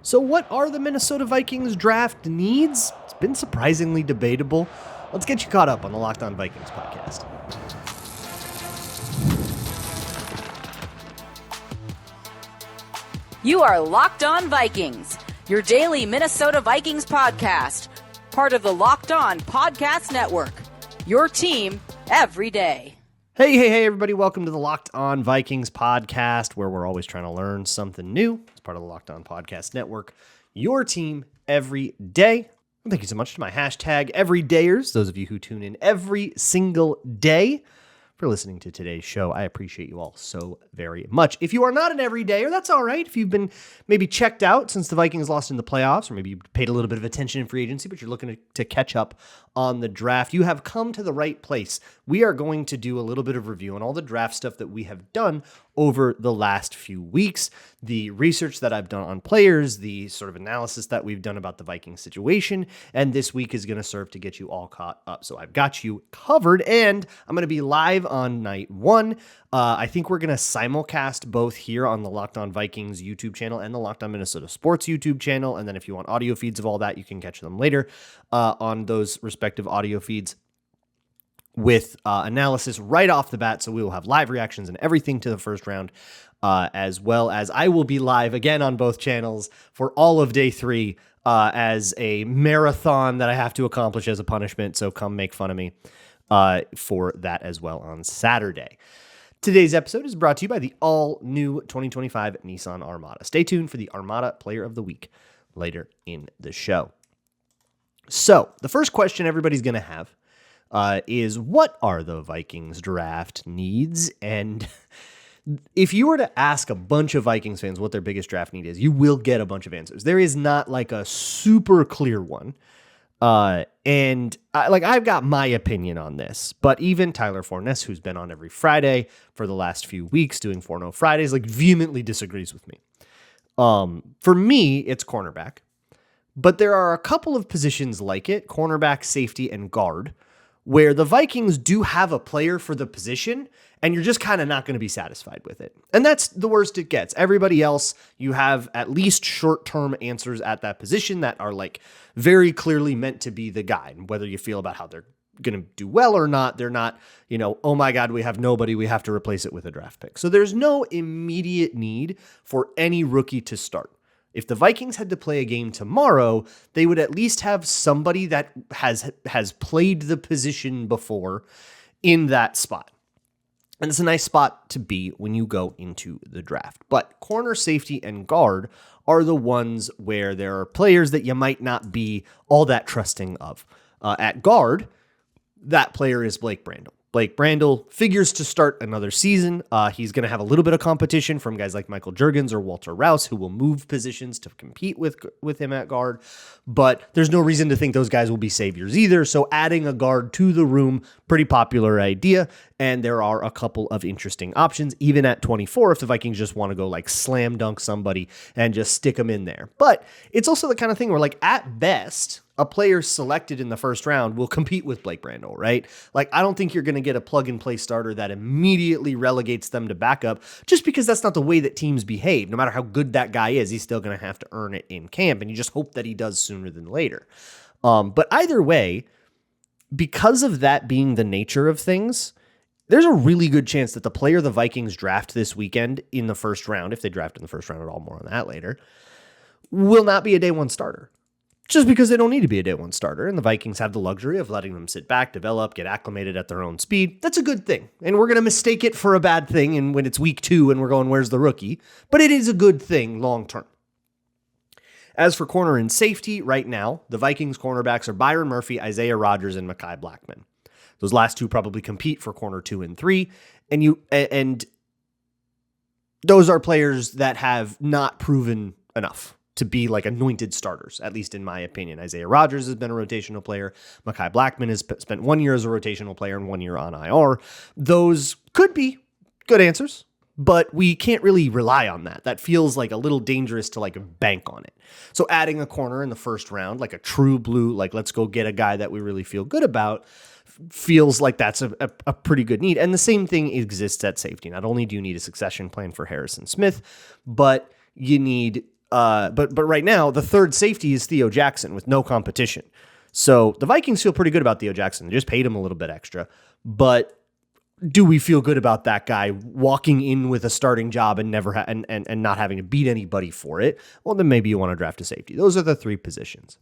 So what are the Minnesota Vikings draft needs? It's been surprisingly debatable. Let's get you caught up on the Locked On Vikings podcast. You are Locked On Vikings, your daily Minnesota Vikings podcast, part of the Locked On Podcast Network, your team every day. Hey, everybody. Welcome to the Locked On Vikings podcast, where we're always trying to learn something new. It's part of the Locked On Podcast Network, your team every day. And thank you so much to my hashtag everydayers, those of you who tune in every single day, for listening to today's show. I appreciate you all so very much. If you are not an everydayer, that's all right. If you've been maybe checked out since the Vikings lost in the playoffs, or maybe you paid a little bit of attention in free agency, but you're looking to catch up on the draft, you have come to the right place. We are going to do a little bit of review on all the draft stuff that we have done over the last few weeks, the research that I've done on players, the sort of analysis that we've done about the Vikings situation, and this week is going to serve to get you all caught up. So I've got you covered, and I'm going to be live on night one. I think we're going to simulcast both here on the Locked On Vikings YouTube channel and the Locked On Minnesota Sports YouTube channel, and then if you want audio feeds of all that, you can catch them later on those respective audio feeds with analysis right off the bat. So we will have live reactions and everything to the first round, as well as I will be live again on both channels for all of day 3 as a marathon that I have to accomplish as a punishment. So come make fun of me for that as well on Saturday. Today's episode is brought to you by the all-new 2025 Nissan Armada. Stay tuned for the Armada Player of the Week later in the show. So the first question everybody's going to have is, what are the Vikings draft needs? And if you were to ask a bunch of Vikings fans what their biggest draft need is, you will get a bunch of answers. There is not like a super clear one. I've got my opinion on this, but even Tyler Forness, who's been on every Friday for the last few weeks doing 4-0 Fridays, vehemently disagrees with me. For me, it's cornerback, but there are a couple of positions like it, cornerback, safety, and guard, where the Vikings do have a player for the position, and you're just kind of not going to be satisfied with it. And that's the worst it gets. Everybody else, you have at least short-term answers at that position that are very clearly meant to be the guy. And whether you feel about how they're going to do well or not, they're not, oh my God, we have nobody, we have to replace it with a draft pick. So there's no immediate need for any rookie to start. If the Vikings had to play a game tomorrow, they would at least have somebody that has played the position before in that spot. And it's a nice spot to be when you go into the draft. But corner, safety, and guard are the ones where there are players that you might not be all that trusting of. At guard, that player is Blake Brandel. Blake Brandel figures to start another season. He's going to have a little bit of competition from guys like Michael Juergens or Walter Rouse, who will move positions to compete with him at guard. But there's no reason to think those guys will be saviors either. So adding a guard to the room, pretty popular idea. And there are a couple of interesting options, even at 24, if the Vikings just want to go slam dunk somebody and just stick them in there. But it's also the kind of thing where at best, a player selected in the first round will compete with Blake Brandel, right? I don't think you're going to get a plug-and-play starter that immediately relegates them to backup, just because that's not the way that teams behave. No matter how good that guy is, he's still going to have to earn it in camp, and you just hope that he does sooner than later. But either way, because of that being the nature of things, there's a really good chance that the player the Vikings draft this weekend in the first round, if they draft in the first round at all, more on that later, will not be a day one starter. Just because they don't need to be a day one starter, and the Vikings have the luxury of letting them sit back, develop, get acclimated at their own speed. That's a good thing. And we're going to mistake it for a bad thing and when it's week 2 and we're going, where's the rookie? But it is a good thing long term. As for corner and safety, right now, the Vikings cornerbacks are Byron Murphy, Isaiah Rodgers, and Mekhi Blackman. Those last two probably compete for corner 2 and 3. And those are players that have not proven enough to be anointed starters, at least in my opinion. Isaiah Rodgers has been a rotational player. Mekhi Blackman has spent 1 year as a rotational player and 1 year on IR. Those could be good answers, but we can't really rely on that. That feels a little dangerous to bank on it. So adding a corner in the first round, a true blue, let's go get a guy that we really feel good about, feels like that's a pretty good need. And the same thing exists at safety. Not only do you need a succession plan for Harrison Smith, but you need but right now, the third safety is Theo Jackson with no competition. So the Vikings feel pretty good about Theo Jackson. They just paid him a little bit extra. But do we feel good about that guy walking in with a starting job and never and not having to beat anybody for it? Well, then maybe you want to draft a safety. Those are the three positions.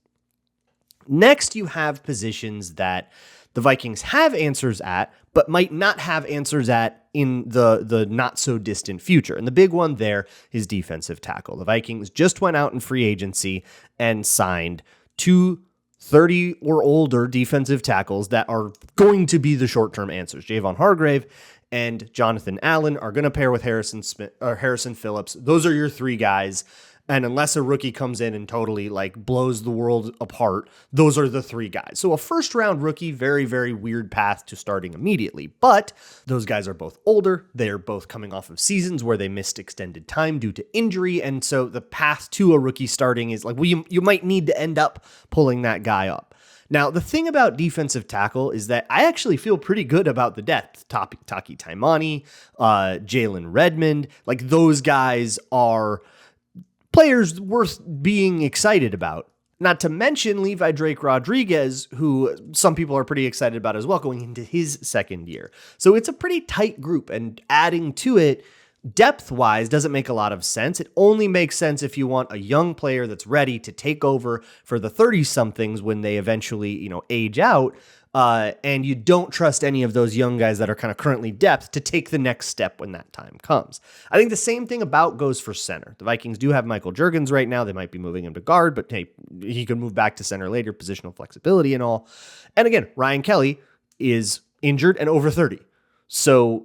Next, you have positions that the Vikings have answers at, but might not have answers at in the not so distant future. And the big one there is defensive tackle. The Vikings just went out in free agency and signed two 30 or older defensive tackles that are going to be the short-term answers. Javon Hargrave and Jonathan Allen are going to pair with Harrison Phillips. Those are your three guys. And unless a rookie comes in and totally blows the world apart, those are the three guys. So a first round rookie, very, very weird path to starting immediately. But those guys are both older. They're both coming off of seasons where they missed extended time due to injury. And so the path to a rookie starting is you might need to end up pulling that guy up. Now, the thing about defensive tackle is that I actually feel pretty good about the depth. Taki Taimani, Jalen Redmond, those guys are players worth being excited about. Not to mention Levi Drake Rodriguez, who some people are pretty excited about as well, going into his second year. So it's a pretty tight group, and adding to it depth-wise doesn't make a lot of sense. It only makes sense if you want a young player that's ready to take over for the 30-somethings when they eventually, age out. And you don't trust any of those young guys that are kind of currently depth to take the next step when that time comes. I think the same thing goes for center. The Vikings do have Michael Juergens right now. They might be moving him to guard, but hey, he could move back to center later, positional flexibility and all. And again, Ryan Kelly is injured and over 30. So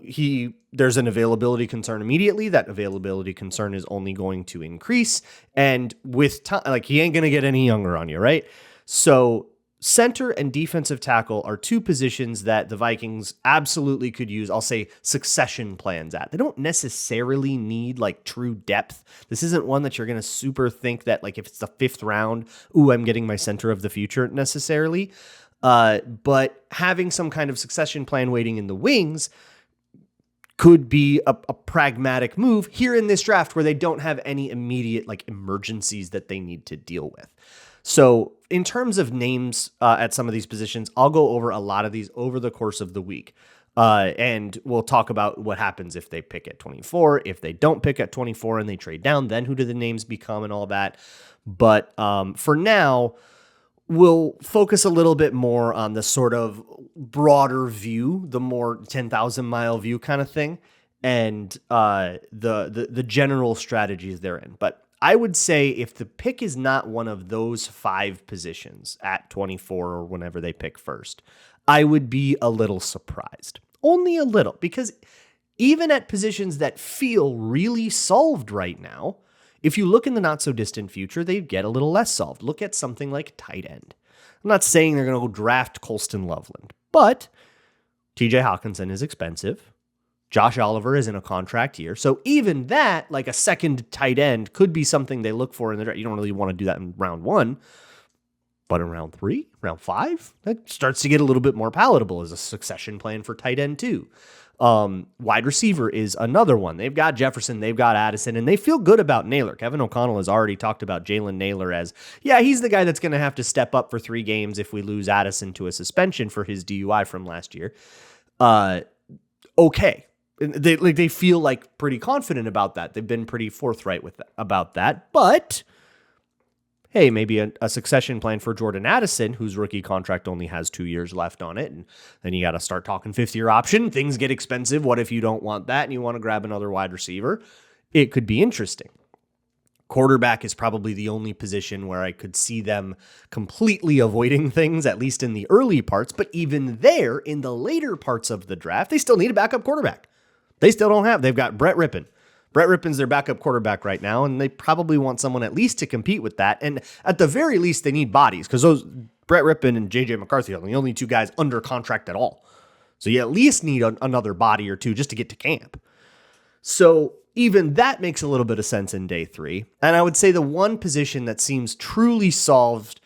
there's an availability concern immediately. That availability concern is only going to increase. And with time, he ain't going to get any younger on you, right? So center and defensive tackle are two positions that the Vikings absolutely could use, I'll say, succession plans at. They don't necessarily need true depth. This isn't one that you're going to super think that if it's the fifth round, I'm getting my center of the future necessarily. But having some kind of succession plan waiting in the wings could be a pragmatic move here in this draft where they don't have any immediate emergencies that they need to deal with. So in terms of names at some of these positions, I'll go over a lot of these over the course of the week. And we'll talk about what happens if they pick at 24, if they don't pick at 24 and they trade down, then who do the names become and all that. But for now, we'll focus a little bit more on the sort of broader view, the more 10,000 mile view kind of thing, and the general strategies therein. But I would say if the pick is not one of those five positions at 24 or whenever they pick first, I would be a little surprised. Only a little, because even at positions that feel really solved right now, if you look in the not so distant future, they get a little less solved. Look at something like tight end. I'm not saying they're going to go draft Colston Loveland, but TJ Hawkinson is expensive. Josh Oliver is in a contract year. So even that, a second tight end, could be something they look for in the draft. You don't really want to do that in round 1. But in round 3, round 5, that starts to get a little bit more palatable as a succession plan for tight end too. Wide receiver is another one. They've got Jefferson, they've got Addison, and they feel good about Naylor. Kevin O'Connell has already talked about Jalen Naylor as, he's the guy that's going to have to step up for 3 games if we lose Addison to a suspension for his DUI from last year. Okay. They feel pretty confident about that. They've been pretty forthright about that. But hey, maybe a succession plan for Jordan Addison, whose rookie contract only has 2 years left on it, and then you got to start talking 5th-year option. Things get expensive. What if you don't want that and you want to grab another wide receiver? It could be interesting. Quarterback is probably the only position where I could see them completely avoiding things, at least in the early parts. But even there, in the later parts of the draft, they still need a backup quarterback. They've got Brett Rippon. Brett Rippon's their backup quarterback right now, and they probably want someone at least to compete with that. And at the very least, they need bodies, because those Brett Rippon and JJ McCarthy are the only 2 guys under contract at all. So you at least need another body or 2 just to get to camp. So even that makes a little bit of sense in day 3. And I would say the one position that seems truly solved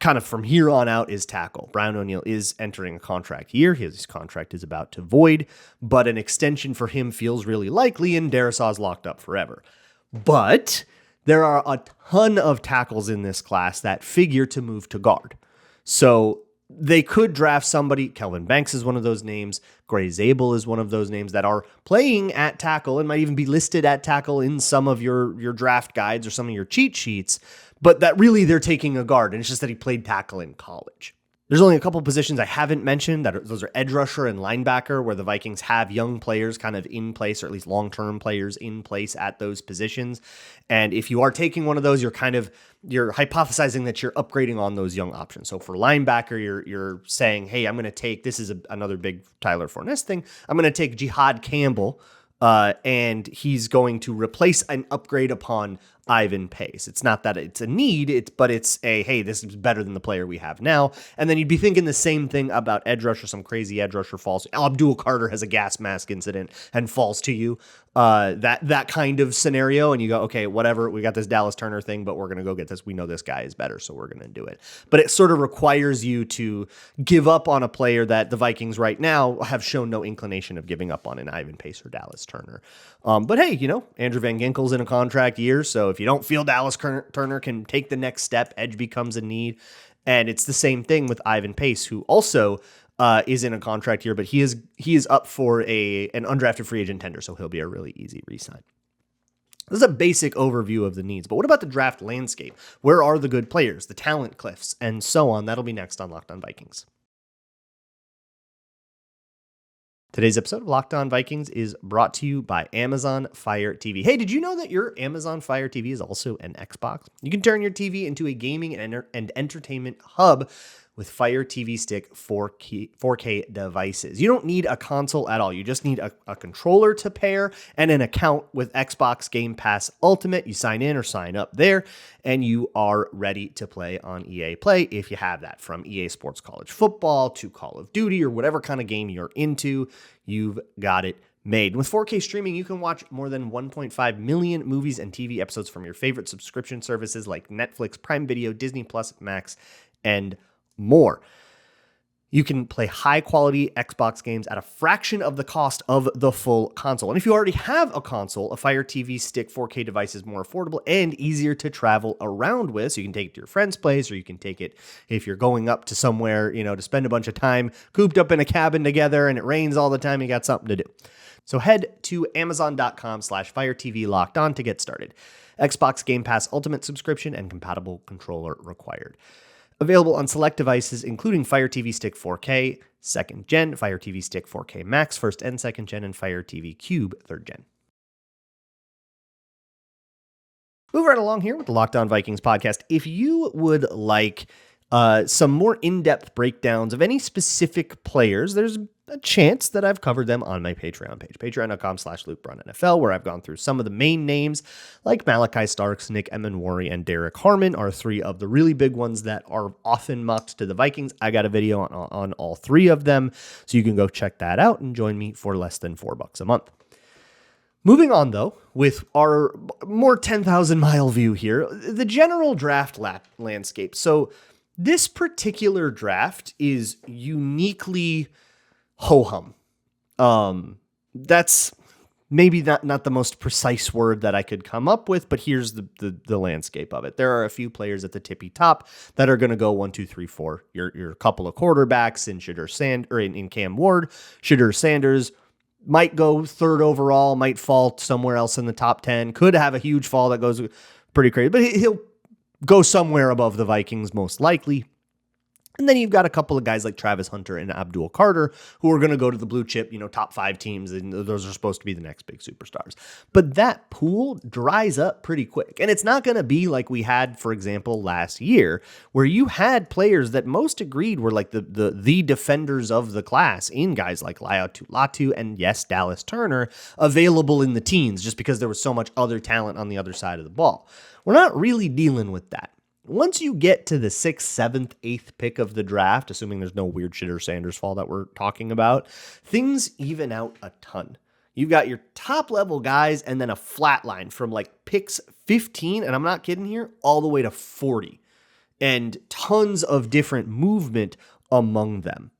kind of from here on out is tackle. Brian O'Neill is entering a contract year. His contract is about to void, but an extension for him feels really likely, and Darrisaw's locked up forever. But there are a ton of tackles in this class that figure to move to guard. So they could draft somebody. Kelvin Banks is one of those names. Gray Zabel is one of those names that are playing at tackle and might even be listed at tackle in some of your draft guides or some of your cheat sheets, but that really they're taking a guard, and it's just that he played tackle in college. There's only a couple positions I haven't mentioned. Those are edge rusher and linebacker, where the Vikings have young players kind of in place, or at least long-term players in place at those positions. And if you are taking one of those, you're hypothesizing that you're upgrading on those young options. So for linebacker, you're saying, hey, I'm going to take, this is another big Tyler Forness thing, I'm going to take Jihad Campbell, and he's going to replace an upgrade upon Ivan Pace. It's not that it's a need, but it's a, hey, this is better than the player we have now. And then you'd be thinking the same thing about edge rusher. Some crazy edge rusher falls. Abdul Carter has a gas mask incident and falls to you. That kind of scenario. And you go, okay, whatever. We got this Dallas Turner thing, but we're going to go get this. We know this guy is better, so we're going to do it. But it sort of requires you to give up on a player that the Vikings right now have shown no inclination of giving up on, in Ivan Pace or Dallas Turner. But hey, Andrew Van Ginkel's in a contract year, so if you don't feel Dallas Turner can take the next step, edge becomes a need. And it's the same thing with Ivan Pace, who also is in a contract year, but he is up for an undrafted free agent tender, so he'll be a really easy re-sign. This is a basic overview of the needs, but what about the draft landscape? Where are the good players, the talent cliffs, and so on? That'll be next on Locked On Vikings. Today's episode of Locked On Vikings is brought to you by Amazon Fire TV. Hey, did you know that your Amazon Fire TV is also an Xbox? You can turn your TV into a gaming and entertainment hub with Fire TV Stick 4K devices. You don't need a console at all. You just need a controller to pair and an account with Xbox Game Pass Ultimate. You sign in or sign up there, and you are ready to play on EA Play if you have that. From EA Sports College Football to Call of Duty or whatever kind of game you're into, you've got it made. With 4K streaming, you can watch more than 1.5 million movies and TV episodes from your favorite subscription services like Netflix, Prime Video, Disney Plus, Max, and more. You can play high-quality Xbox games at a fraction of the cost of the full console. And if you already have a console, a Fire TV Stick 4K device is more affordable and easier to travel around with. So you can take it to your friend's place, or you can take it if you're going up to somewhere, to spend a bunch of time cooped up in a cabin together and it rains all the time, you got something to do. So head to amazon.com/Fire TV Locked On to get started. Xbox Game Pass Ultimate subscription and compatible controller required. Available on select devices, including Fire TV Stick 4K, 2nd Gen, Fire TV Stick 4K Max, 1st and 2nd Gen, and Fire TV Cube, 3rd Gen. Move right along here with the Locked On Vikings podcast. If you would like some more in-depth breakdowns of any specific players, there's a chance that I've covered them on my Patreon page, patreon.com/LukeBrunnNFL, where I've gone through some of the main names like Malachi Starks, Nick Emenwari, and Derek Harmon are three of the really big ones that are often mocked to the Vikings. I got a video on all three of them, so you can go check that out and join me for less than $4 a month. Moving on, though, with our more 10,000-mile view here, the general draft landscape. So this particular draft is uniquely ho-hum. That's maybe not the most precise word that I could come up with, but here's the landscape of it. There are a few players at the tippy top that are going to go 1, 2, 3, 4. Your couple of quarterbacks in Cam Ward. Shadur Sanders might go 3rd overall, might fall somewhere else in the top 10. Could have a huge fall that goes pretty crazy, but he'll go somewhere above the Vikings most likely. And then you've got a couple of guys like Travis Hunter and Abdul Carter who are going to go to the blue chip, top 5 teams, and those are supposed to be the next big superstars. But that pool dries up pretty quick. And it's not going to be like we had, for example, last year, where you had players that most agreed were like the defenders of the class in guys like Latu and, yes, Dallas Turner available in the teens just because there was so much other talent on the other side of the ball. We're not really dealing with that. Once you get to the 6th, 7th, 8th pick of the draft, assuming there's no weird Shadur Sanders fall that we're talking about, things even out a ton. You've got your top level guys and then a flat line from like picks 15, and I'm not kidding here, all the way to 40, and tons of different movement among them.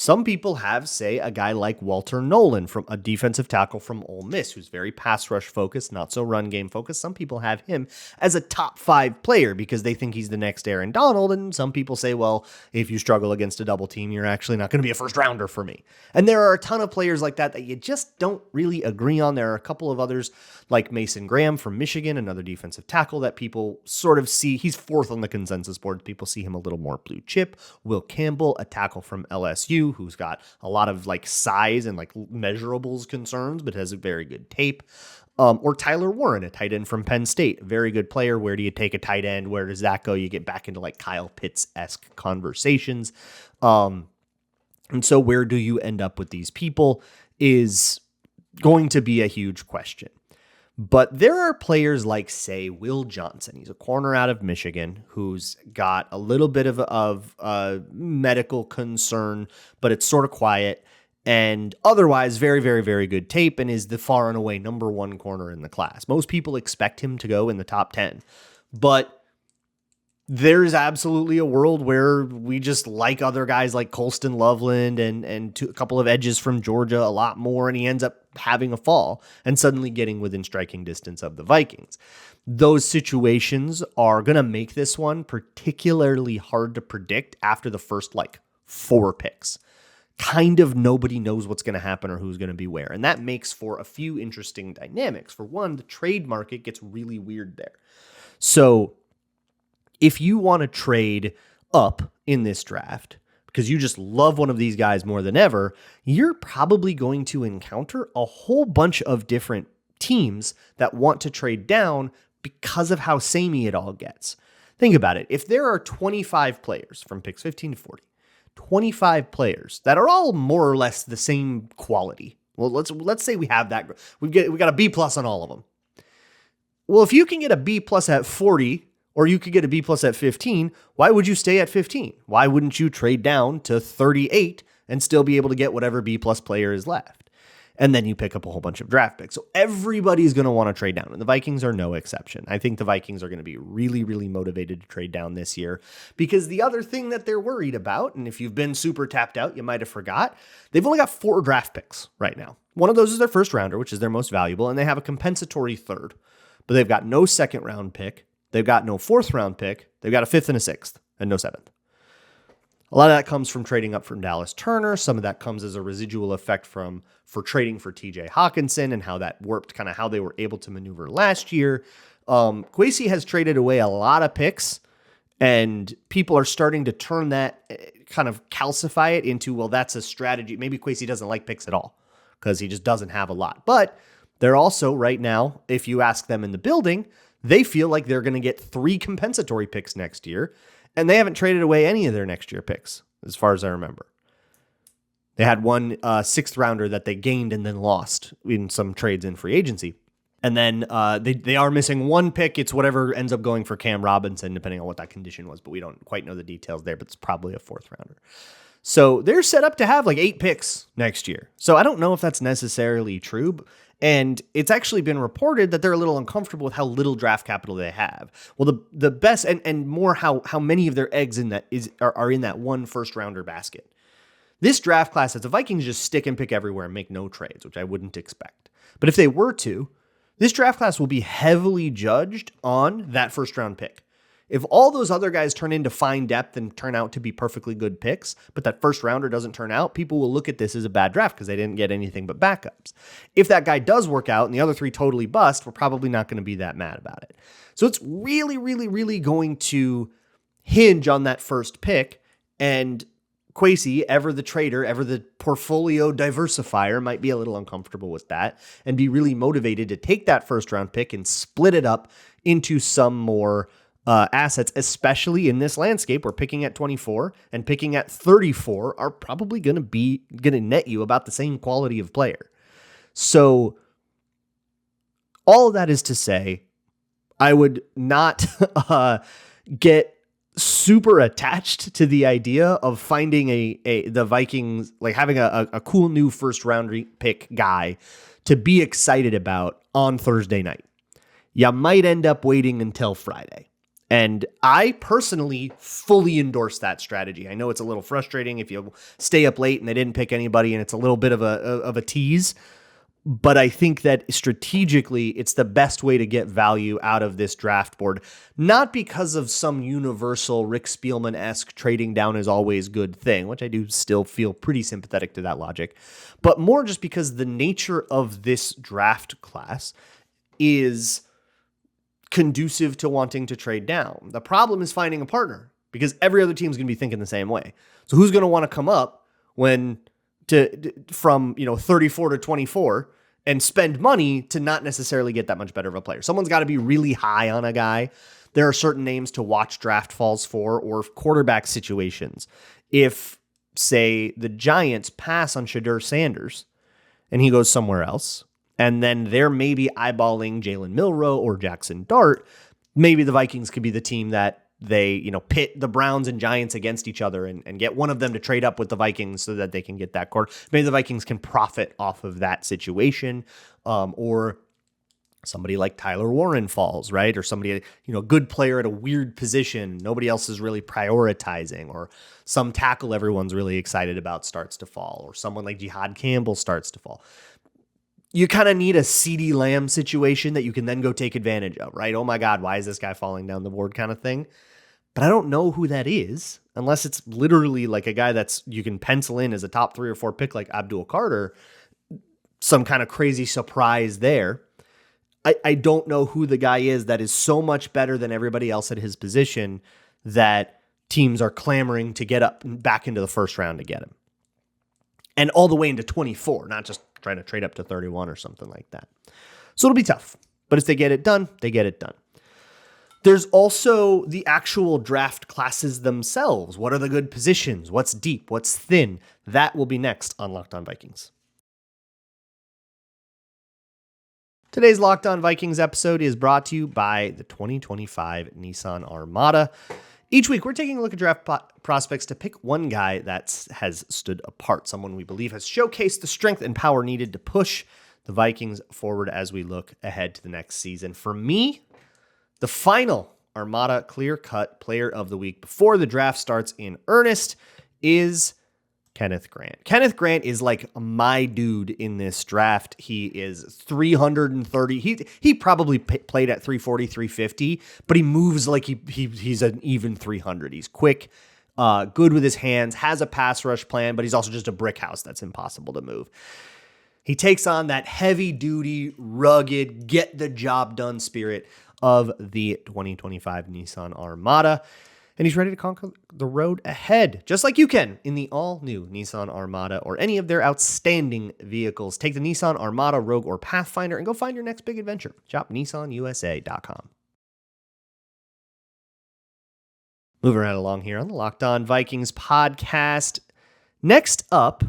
Some people have, say, a guy like Walter Nolan, from a defensive tackle from Ole Miss, who's very pass rush focused, not so run game focused. Some people have him as a top 5 player because they think he's the next Aaron Donald. And some people say, well, if you struggle against a double team, you're actually not going to be a first rounder for me. And there are a ton of players like that you just don't really agree on. There are a couple of others like Mason Graham from Michigan, another defensive tackle that people sort of see. He's 4th on the consensus board. People see him a little more blue chip. Will Campbell, a tackle from LSU, who's got a lot of like size and like measurables concerns, but has a very good tape. Or Tyler Warren, a tight end from Penn State, a very good player. Where do you take a tight end? Where does that go? You get back into like Kyle Pitts-esque conversations. And so where do you end up with these people is going to be a huge question. But there are players like, say, Will Johnson. He's a corner out of Michigan who's got a little bit of medical concern, but it's sort of quiet, and otherwise very, very, very good tape, and is the far and away number 1 corner in the class. Most people expect him to go in the top 10, but there's absolutely a world where we just like other guys like Colston Loveland and a couple of edges from Georgia a lot more, and he ends up having a fall and suddenly getting within striking distance of the Vikings. Those situations are going to make this one particularly hard to predict after the first 4 picks. Kind of nobody knows what's going to happen or who's going to be where, and that makes for a few interesting dynamics. For one, the trade market gets really weird there. So if you want to trade up in this draft because you just love one of these guys more than ever, you're probably going to encounter a whole bunch of different teams that want to trade down because of how samey it all gets. Think about it. If there are 25 players from picks 15 to 40, 25 players that are all more or less the same quality. Well, let's say we have that. We got a B plus on all of them. Well, if you can get a B plus at 40, or you could get a B plus at 15, why would you stay at 15? Why wouldn't you trade down to 38 and still be able to get whatever B plus player is left? And then you pick up a whole bunch of draft picks. So everybody's going to want to trade down, and the Vikings are no exception. I think the Vikings are going to be really, really motivated to trade down this year, because the other thing that they're worried about, and if you've been super tapped out, you might have forgot, they've only got 4 draft picks right now. One of those is their first rounder, which is their most valuable, and they have a compensatory 3rd, but they've got no 2nd round pick. They've got no 4th round pick. They've got a 5th and a 6th and no 7th. A lot of that comes from trading up from Dallas Turner. Some of that comes as a residual effect for trading for TJ Hawkinson and how that warped kind of how they were able to maneuver last year. Kwesi has traded away a lot of picks, and people are starting to turn that, kind of calcify it into, well, that's a strategy. Maybe Kwesi doesn't like picks at all because he just doesn't have a lot. But they're also right now, if you ask them in the building, they feel like they're going to get 3 compensatory picks next year, and they haven't traded away any of their next year picks, as far as I remember. They had one 6th rounder that they gained and then lost in some trades in free agency. And then they are missing 1 pick. It's whatever ends up going for Cam Robinson, depending on what that condition was, but we don't quite know the details there, but it's probably a 4th rounder. So they're set up to have 8 picks next year. So I don't know if that's necessarily true, and it's actually been reported that they're a little uncomfortable with how little draft capital they have. Well, the best and more how many of their eggs in that are in that 1 first rounder basket. This draft class, if the Vikings just stick and pick everywhere and make no trades, which I wouldn't expect. But if they were to, this draft class will be heavily judged on that first round pick. If all those other guys turn into fine depth and turn out to be perfectly good picks, but that first rounder doesn't turn out, people will look at this as a bad draft because they didn't get anything but backups. If that guy does work out and the other 3 totally bust, we're probably not going to be that mad about it. So it's really, really, really going to hinge on that first pick, and Kwesi, ever the trader, ever the portfolio diversifier, might be a little uncomfortable with that and be really motivated to take that first round pick and split it up into some more assets, especially in this landscape where picking at 24 and picking at 34 are probably going to net you about the same quality of player. So all of that is to say, I would not get super attached to the idea of finding the Vikings, like having a cool new first round pick guy to be excited about on Thursday night. You might end up waiting until Friday. And I personally fully endorse that strategy. I know it's a little frustrating if you stay up late and they didn't pick anybody and it's a little bit of a tease. But I think that strategically, it's the best way to get value out of this draft board. Not because of some universal Rick Spielman-esque trading down is always good thing, which I do still feel pretty sympathetic to that logic, but more just because the nature of this draft class is conducive to wanting to trade down. The problem is finding a partner because every other team is going to be thinking the same way. So who's going to want to come up from 34 to 24 and spend money to not necessarily get that much better of a player? Someone's got to be really high on a guy. There are certain names to watch draft falls for, or quarterback situations. If, say, the Giants pass on Shedeur Sanders and he goes somewhere else, and then they're maybe eyeballing Jalen Milroe or Jackson Dart, maybe the Vikings could be the team that they, pit the Browns and Giants against each other and get one of them to trade up with the Vikings so that they can get that quarter. Maybe the Vikings can profit off of that situation, or somebody like Tyler Warren falls, right? Or somebody, a good player at a weird position nobody else is really prioritizing, or some tackle everyone's really excited about starts to fall, or someone like Jihad Campbell starts to fall. You kind of need a CeeDee Lamb situation that you can then go take advantage of, right? Oh my God, why is this guy falling down the board kind of thing? But I don't know who that is unless it's literally like a guy that's you can pencil in as a top 3 or 4 pick like Abdul Carter, some kind of crazy surprise there. I don't know who the guy is that is so much better than everybody else at his position that teams are clamoring to get up back into the first round to get him. And all the way into 24, not just trying to trade up to 31 or something like that. So it'll be tough. But if they get it done, they get it done. There's also the actual draft classes themselves. What are the good positions? What's deep? What's thin? That will be next on Locked On Vikings. Today's Locked On Vikings episode is brought to you by the 2025 Nissan Armada. Each week, we're taking a look at draft prospects to pick one guy that has stood apart, someone we believe has showcased the strength and power needed to push the Vikings forward as we look ahead to the next season. For me, the final Armada clear-cut player of the week before the draft starts in earnest is Kenneth Grant. Kenneth Grant is like my dude in this draft. He is 330. He probably played at 340, 350, but he moves like he's an even 300. He's quick, good with his hands, has a pass rush plan, but he's also just a brick house that's impossible to move. He takes on that heavy-duty, rugged, get-the-job-done spirit of the 2025 Nissan Armada. And he's ready to conquer the road ahead, just like you can in the all-new Nissan Armada or any of their outstanding vehicles. Take the Nissan Armada, Rogue, or Pathfinder and go find your next big adventure. Shop nissanusa.com. Moving right along here on the Locked On Vikings podcast. Next up,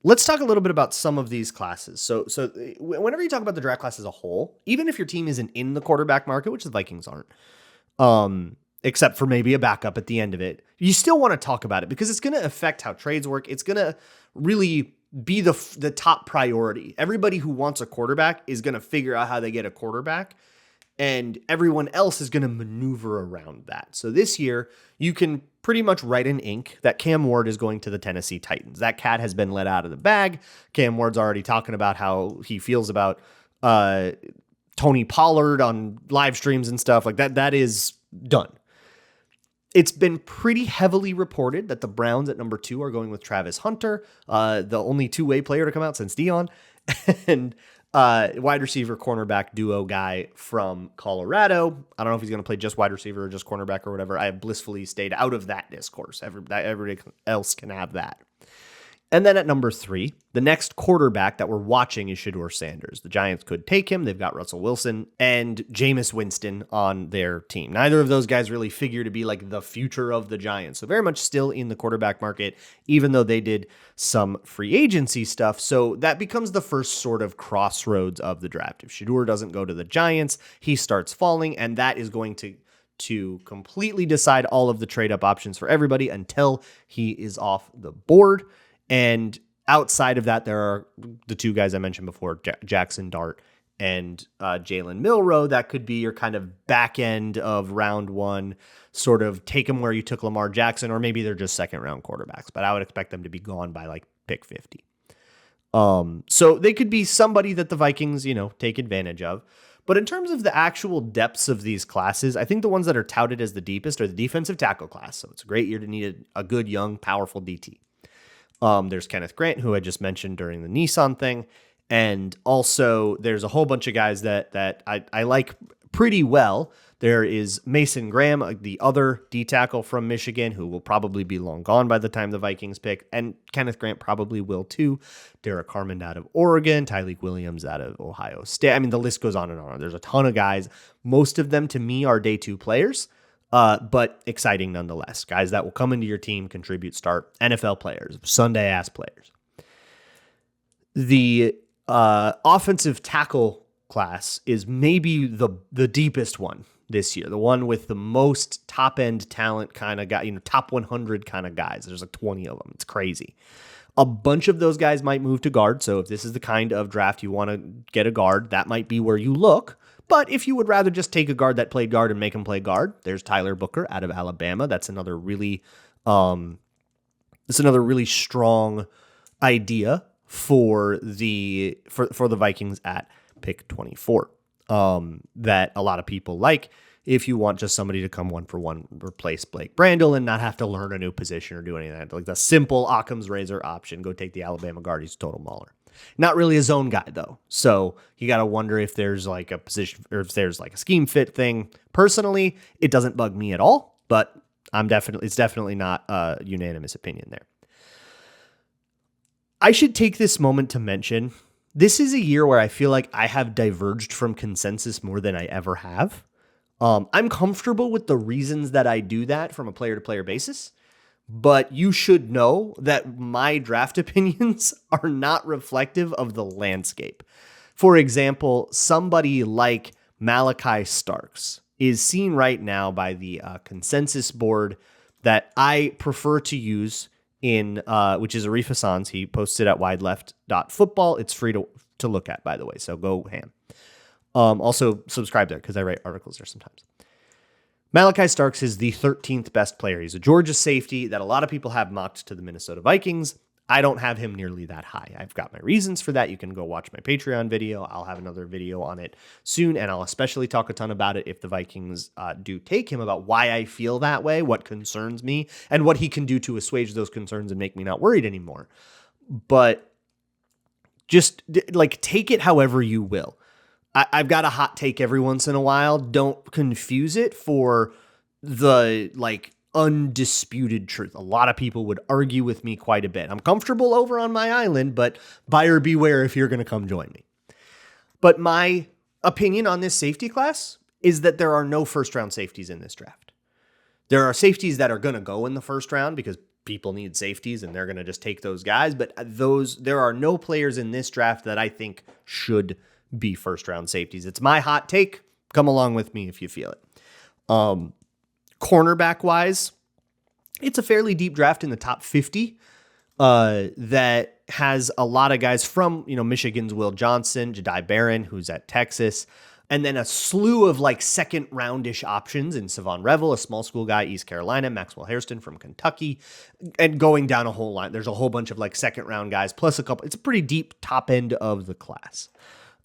let's talk a little bit about some of these classes. So whenever you talk about the draft class as a whole, even if your team isn't in the quarterback market, which the Vikings aren't, except for maybe a backup at the end of it, you still want to talk about it because it's going to affect how trades work. It's going to really be the top priority. Everybody who wants a quarterback is going to figure out how they get a quarterback, and everyone else is going to maneuver around that. So this year, you can pretty much write in ink that Cam Ward is going to the Tennessee Titans. That cat has been let out of the bag. Cam Ward's already talking about how he feels about Tony Pollard on live streams and stuff like that. That is done. It's been pretty heavily reported that the Browns at number 2 are going with Travis Hunter, the only two-way player to come out since Dion, and wide receiver cornerback duo guy from Colorado. I don't know if he's going to play just wide receiver or just cornerback or whatever. I have blissfully stayed out of that discourse. Everybody else can have that. And then at number 3, the next quarterback that we're watching is Shedeur Sanders. The Giants could take him. They've got Russell Wilson and Jameis Winston on their team. Neither of those guys really figure to be like the future of the Giants. So very much still in the quarterback market, even though they did some free agency stuff. So that becomes the first sort of crossroads of the draft. If Shedeur doesn't go to the Giants, he starts falling, and that is going to completely decide all of the trade-up options for everybody until he is off the board. And outside of that, there are the two guys I mentioned before, Jackson Dart and Jalen Milroe. That could be your kind of back end of round one, sort of take them where you took Lamar Jackson, or maybe they're just second round quarterbacks, but I would expect them to be gone by like pick 50. So they could be somebody that the Vikings, take advantage of. But in terms of the actual depths of these classes, I think the ones that are touted as the deepest are the defensive tackle class. So it's a great year to need a good, young, powerful DT. There's Kenneth Grant, who I just mentioned during the Nissan thing. And also there's a whole bunch of guys that I like pretty well. There is Mason Graham, the other D tackle from Michigan, who will probably be long gone by the time the Vikings pick. And Kenneth Grant probably will too. Derek Harmon out of Oregon, Tyleik Williams out of Ohio State. I mean, the list goes on and on. There's a ton of guys. Most of them to me are day two players, but exciting nonetheless. Guys that will come into your team, contribute, start, NFL players, Sunday ass players. The offensive tackle class is maybe the deepest one this year, the one with the most top-end talent kind of guy, top 100 kind of guys. There's like 20 of them. It's crazy. A bunch of those guys might move to guard, so if this is the kind of draft you want to get a guard, that might be where you look. But if you would rather just take a guard that played guard and make him play guard, there's Tyler Booker out of Alabama. That's another really strong idea for the Vikings at pick 24. That a lot of people like if you want just somebody to come 1-for-1 replace Blake Brandel and not have to learn a new position or do anything. Like the simple Occam's razor option, go take the Alabama guard. He's a total mauler. Not really a zone guy though. So you got to wonder if there's like a position or if there's like a scheme fit thing. Personally, it doesn't bug me at all, but it's definitely not a unanimous opinion there. I should take this moment to mention this is a year where I feel like I have diverged from consensus more than I ever have. I'm comfortable with the reasons that I do that from a player-to-player basis, but you should know that my draft opinions are not reflective of the landscape. For example, somebody like Malachi Starks is seen right now by the consensus board that I prefer to use in which is Arif Hassan's. He posted at wideleft.football. It's free to look at, by the way, so go ham. Also subscribe there because I write articles there sometimes. Malachi Starks is the 13th best player. He's a Georgia safety that a lot of people have mocked to the Minnesota Vikings. I don't have him nearly that high. I've got my reasons for that. You can go watch my Patreon video. I'll have another video on it soon, and I'll especially talk a ton about it if the Vikings do take him, about why I feel that way, what concerns me, and what he can do to assuage those concerns and make me not worried anymore. But just like take it however you will. I've got a hot take every once in a while. Don't confuse it for the undisputed truth. A lot of people would argue with me quite a bit. I'm comfortable over on my island, but buyer beware if you're going to come join me. But my opinion on this safety class is that there are no first round safeties in this draft. There are safeties that are going to go in the first round because people need safeties and they're going to just take those guys. But there are no players in this draft that I think should be first round safeties. It's my hot take. Come along with me if you feel it. Cornerback wise, it's a fairly deep draft in the top 50 that has a lot of guys from, Michigan's Will Johnson, Jedi Barron, who's at Texas, and then a slew of second roundish options in Savon Revel, a small school guy, East Carolina, Maxwell Hairston from Kentucky, and going down a whole line. There's a whole bunch of second round guys plus a couple. It's a pretty deep top end of the class.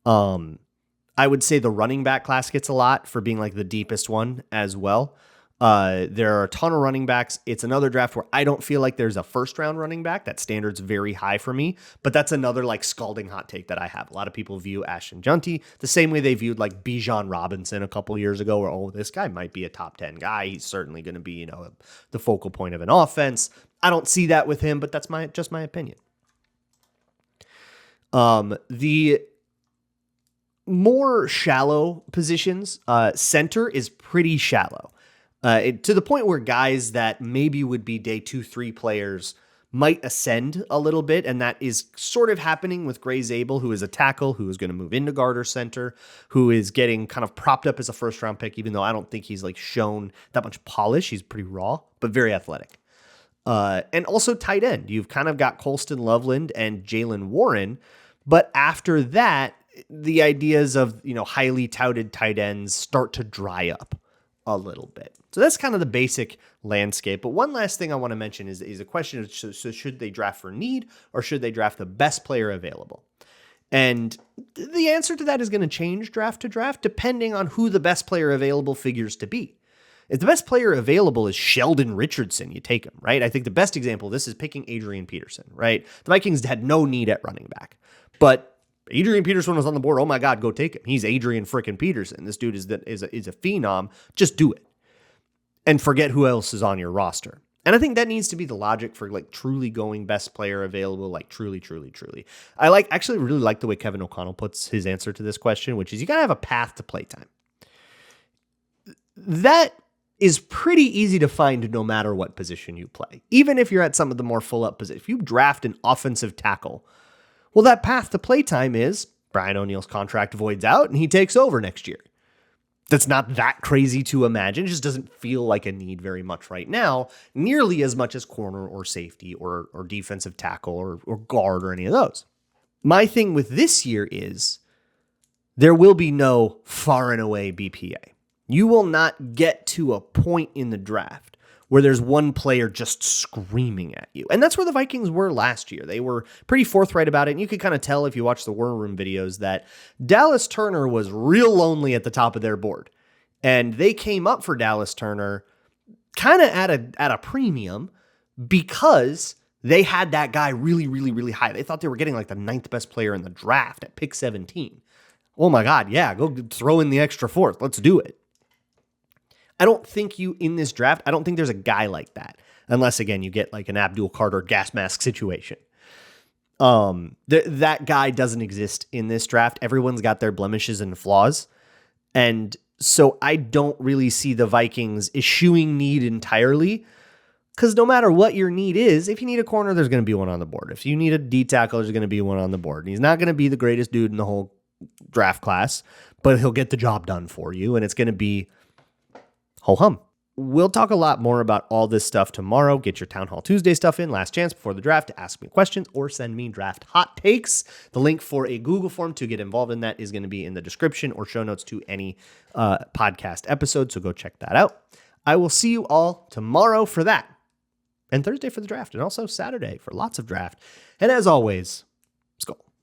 I would say the running back class gets a lot for being the deepest one as well. There are a ton of running backs. It's another draft where I don't feel like there's a first round running back. That standard's very high for me, but that's another scalding hot take that I have. A lot of people view Ashton Junty the same way they viewed Bijan Robinson a couple years ago, where, this guy might be a top 10 guy. He's certainly going to be, the focal point of an offense. I don't see that with him, but that's just my opinion. The more shallow positions, center is pretty shallow. To the point where guys that maybe would be day 2-3 players might ascend a little bit, and that is sort of happening with Gray Zabel, who is a tackle, who is going to move into guard or center, who is getting kind of propped up as a first-round pick, even though I don't think he's shown that much polish. He's pretty raw, but very athletic. And also tight end. You've kind of got Colston Loveland and Jalen Warren, but after that, the ideas of, highly touted tight ends start to dry up a little bit. So that's kind of the basic landscape. But one last thing I want to mention is a question of, so should they draft for need or should they draft the best player available? And the answer to that is going to change draft to draft depending on who the best player available figures to be. If the best player available is Sheldon Richardson, you take him, right? I think the best example of this is picking Adrian Peterson, right? The Vikings had no need at running back, but Adrian Peterson was on the board. Oh my God, go take him. He's Adrian frickin' Peterson. This dude is a phenom. Just do it. And forget who else is on your roster. And I think that needs to be the logic for like truly going best player available, like truly. I actually really like the way Kevin O'Connell puts his answer to this question, which is you got to have a path to playtime. That is pretty easy to find no matter what position you play. Even if you're at some of the more full up positions. If you draft an offensive tackle, well, that path to playtime is Brian O'Neill's contract voids out and he takes over next year. That's not that crazy to imagine. It just doesn't feel like a need very much right now, nearly as much as corner or safety or defensive tackle or guard or any of those. My thing with this year is there will be no far and away BPA. You will not get to a point in the draft where there's one player just screaming at you. And that's where the Vikings were last year. They were pretty forthright about it. And you could kind of tell if you watch the War Room videos that Dallas Turner was real lonely at the top of their board. And they came up for Dallas Turner kind of at a premium because they had that guy really high. They thought they were getting like the 9th best player in the draft at pick 17. Oh my God, yeah, go throw in the extra 4th. Let's do it. I don't think in this draft, I don't think there's a guy like that. Unless, again, you get like an Abdul Carter gas mask situation. That guy doesn't exist in this draft. Everyone's got their blemishes and flaws. And so I don't really see the Vikings eschewing need entirely. Because no matter what your need is, if you need a corner, there's going to be one on the board. If you need a D tackle, there's going to be one on the board. And he's not going to be the greatest dude in the whole draft class, but he'll get the job done for you. And it's going to be ho-hum. We'll talk a lot more about all this stuff tomorrow. Get your Town Hall Tuesday stuff in. Last chance before the draft to ask me questions or send me draft hot takes. The link for a Google form to get involved in that is going to be in the description or show notes to any podcast episode. So go check that out. I will see you all tomorrow for that. And Thursday for the draft. And also Saturday for lots of draft. And as always,